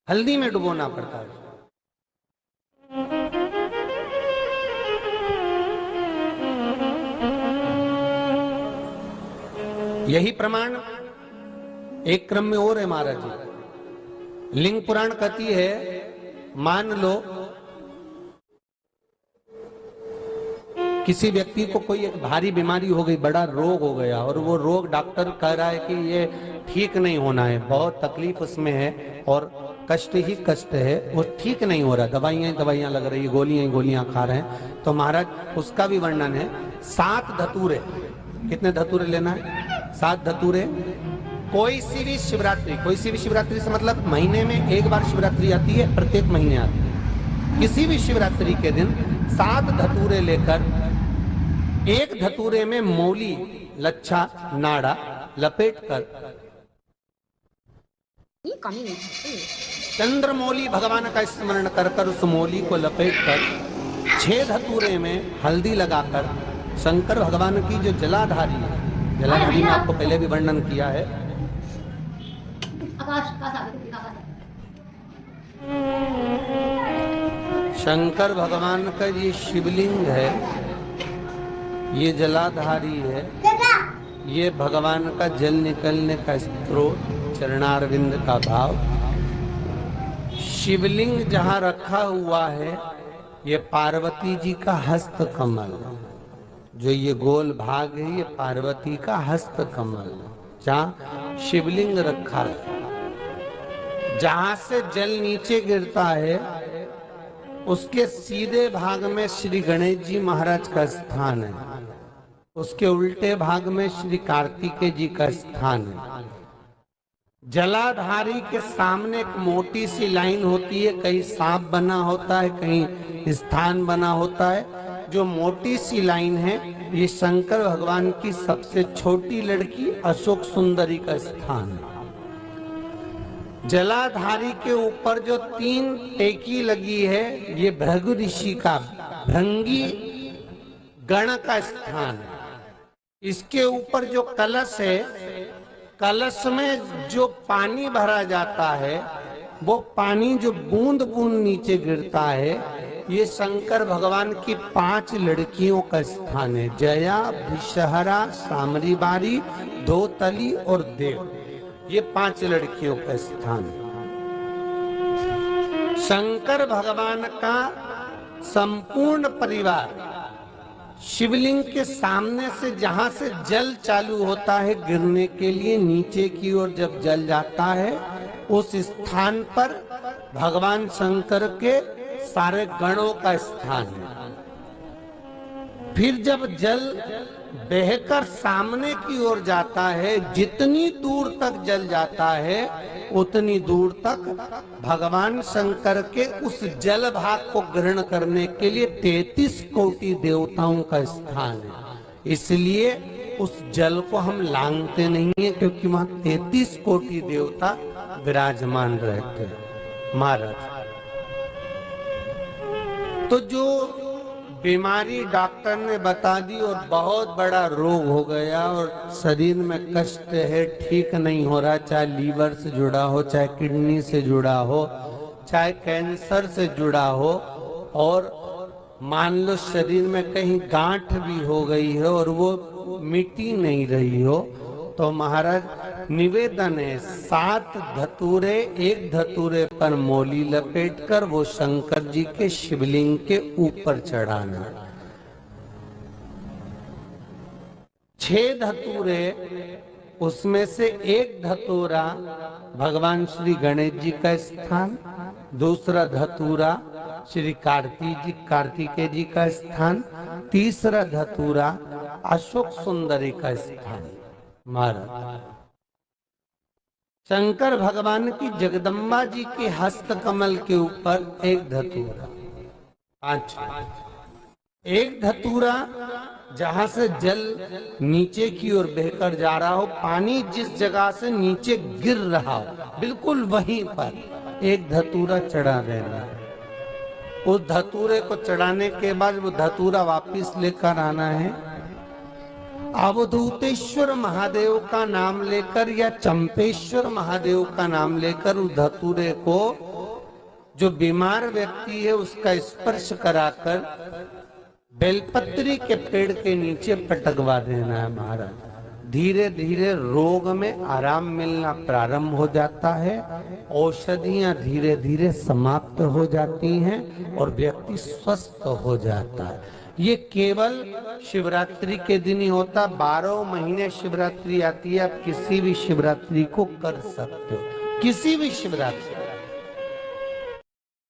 हल्दी में डुबोना पड़ता है। यही प्रमाण एक क्रम में और है महाराज जी। लिंग पुराण कहती है, मान लो किसी व्यक्ति को कोई एक भारी बीमारी हो गई, बड़ा रोग हो गया, और वो रोग डॉक्टर कह रहा है कि ये ठीक नहीं होना है, बहुत तकलीफ उसमें है और कष्ट ही कष्ट है, वो ठीक नहीं हो रहा, दवाइयां लग रही, गोलियां खा रहे हैं। तो महाराज उसका भी वर्णन है। 7 धतूरे, कितने धतूरे लेना है? 7 धतूरे। कोई सी भी शिवरात्रि से मतलब महीने में एक बार शिवरात्रि आती है, प्रत्येक महीने आती है। किसी भी शिवरात्रि के दिन 7 धतूरे लेकर, एक धतूरे में मौली, लच्छा, नाड़ा लपेटकर, चंद्रमौली भगवान का स्मरण कर उस मौली को लपेटकर 6 धतूरे में हल्दी लगाकर शंकर भगवान की जो जलाधारी है, जलाधारी में आपको पहले भी वर्णन किया है, शंकर भगवान का ये शिवलिंग है, ये जलाधारी है, ये भगवान का जल निकलने का स्रोत, चरणारविंद का भाव। शिवलिंग जहां रखा हुआ है, ये पार्वती जी का हस्त कमल, जो ये गोल भाग है, ये पार्वती का हस्त कमल, जहां शिवलिंग रखा है। जहां से जल नीचे गिरता है, उसके सीधे भाग में श्री गणेश जी महाराज का स्थान है, उसके उल्टे भाग में श्री कार्तिकेय जी का स्थान है। जलाधारी के सामने एक मोटी सी लाइन होती है, कहीं सांप बना होता है, कहीं स्थान बना होता है। जो मोटी सी लाइन है, ये शंकर भगवान की सबसे छोटी लड़की अशोक सुंदरी का स्थान है। जलाधारी के ऊपर जो 3 टेकी लगी है, ये भृगु ऋषि का, भृंगी गण का स्थान है। इसके ऊपर जो कलश है, कलश में जो पानी भरा जाता है, वो पानी जो बूंद बूंद नीचे गिरता है, ये शंकर भगवान की 5 लड़कियों का स्थान है। जया, विषहरा, सामरीबारी, धोतली और देव, ये 5 लड़कियों का स्थान है। शंकर भगवान का संपूर्ण परिवार शिवलिंग के सामने से, जहां से जल चालू होता है गिरने के लिए नीचे की ओर, जब जल जाता है, उस स्थान पर भगवान शंकर के सारे गणों का स्थान है। फिर जब जल बहकर सामने की ओर जाता है, जितनी दूर तक जल जाता है, उतनी दूर तक भगवान शंकर के उस जल भाग को ग्रहण करने के लिए 33 कोटि देवताओं का स्थान है। इसलिए उस जल को हम लांघते नहीं है, क्योंकि वहां 33 कोटि देवता विराजमान रहते हैं महाराज। तो जो बीमारी डॉक्टर ने बता दी और बहुत बड़ा रोग हो गया और शरीर में कष्ट है, ठीक नहीं हो रहा, चाहे लीवर से जुड़ा हो, चाहे किडनी से जुड़ा हो, चाहे कैंसर से जुड़ा हो, और मान लो शरीर में कहीं गांठ भी हो गई है और वो मिटी नहीं रही हो, तो महाराज निवेदन है 7 धतूरे, एक धतूरे पर मौली लपेटकर वो शंकर जी के शिवलिंग के ऊपर चढ़ाना। 6 धतूरे, उसमें से एक धतूरा भगवान श्री गणेश जी का स्थान, दूसरा धतूरा श्री कार्तिकेय जी का स्थान, तीसरा धतूरा अशोक सुंदरी का स्थान। महाराज शंकर भगवान की जगदम्बा जी के हस्त कमल के ऊपर एक धतूरा, 5, एक धतूरा जहां से जल नीचे की ओर बहकर जा रहा हो, पानी जिस जगह से नीचे गिर रहा हो, बिल्कुल वहीं पर एक धतूरा चढ़ा देना है। उस धतूरे को चढ़ाने के बाद वो धतूरा वापस लेकर आना है अवधूतेश्वर महादेव का नाम लेकर या चंपेश्वर महादेव का नाम लेकर उस धतूरे को जो बीमार व्यक्ति है उसका स्पर्श कराकर बेलपत्री के पेड़ के नीचे पटकवा देना है महाराज। धीरे धीरे रोग में आराम मिलना प्रारंभ हो जाता है, औषधियां धीरे धीरे समाप्त हो जाती हैं और व्यक्ति स्वस्थ हो जाता है। ये केवल शिवरात्रि के दिन ही होता। 12 महीने शिवरात्रि आती है, आप किसी भी शिवरात्रि को कर सकते हो, किसी भी शिवरात्रि।